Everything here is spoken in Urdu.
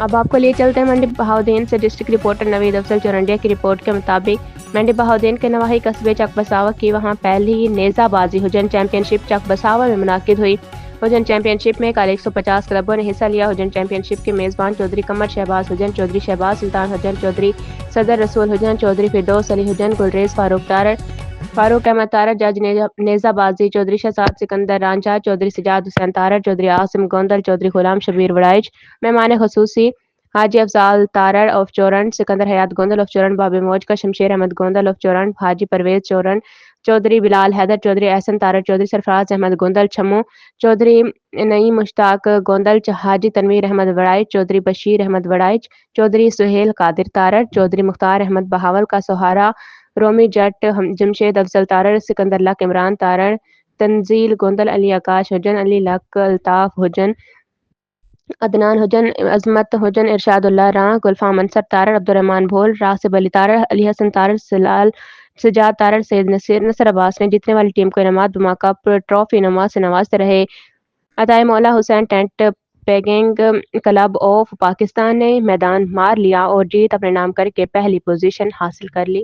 اب آپ کو لیے چلتے ہیں منڈی بہاؤدین سے۔ ڈسٹرکٹ رپورٹر نوید افضل چورنڈیا کی رپورٹ کے مطابق منڈی بہاؤدین کے نواحی قصبے چک بساوا کی وہاں پہلی نیزہ بازی ہجن چیمپئن شپ چک بساوا میں منعقد ہوئی۔ ہجن چیمپئن شپ میں کل 150 کلبوں نے حصہ لیا۔ ہجن چیمپئن شپ کے میزبان چودھری قمر شہباز ہجن، چودھری شہباز سلطان ہجن، چودھری صدر رسول ہجن، چودھری فردوس علی ہجن، گلریز فاروق احمد تارڑ، جج نیزہ بازی چودھری شہزاد سکندر رانجھا، چودھری سجاد حسین تارڑ، چودھری عاصم گوندل، چودھری غلام شبیر وڑائچ، مہمان خصوصی حاجی افضال تارڑ آف چورن، سکندر حیات گوندل آف چورن، باب موج کا شمشیر احمد گوندل آف چورن، حاجی پرویز چورن، چودھری بلال حیدر، چودھری احسن تارڑ، چودھری سرفراز احمد گوندل چھمو، چودھری نعیم مشتاق گوندل، حاجی تنویر احمد وڑائچ، چودھری بشیر احمد وڑائچ، چودھری سہیل قادر تارڑ، چودھری مختار احمد بہاول کا سہارا، رومی جٹ جمشید افضل تارڑ، سکندر لک عمران تارڑ، تنزیل گوندل، علی آکاش ہجن، علی لک الطاف ہجن، عدنان ہجن، عظمت ہجن، ارشاد اللہ راں، گلفام منصر تارڑ، عبدالرحمان بھول، راسب علی تارڑ، علی حسن تارڑ، سجاد تارڑ، سید نصر عباس نے جیتنے والی ٹیم کو انعامات بما کپ ٹرافی انعامات سے نوازتے رہے۔ عطائے مولا حسین ٹینٹ پیگنگ کلب آف پاکستان نے میدان مار لیا اور جیت اپنے نام کر کے پہلی پوزیشن حاصل کر لی۔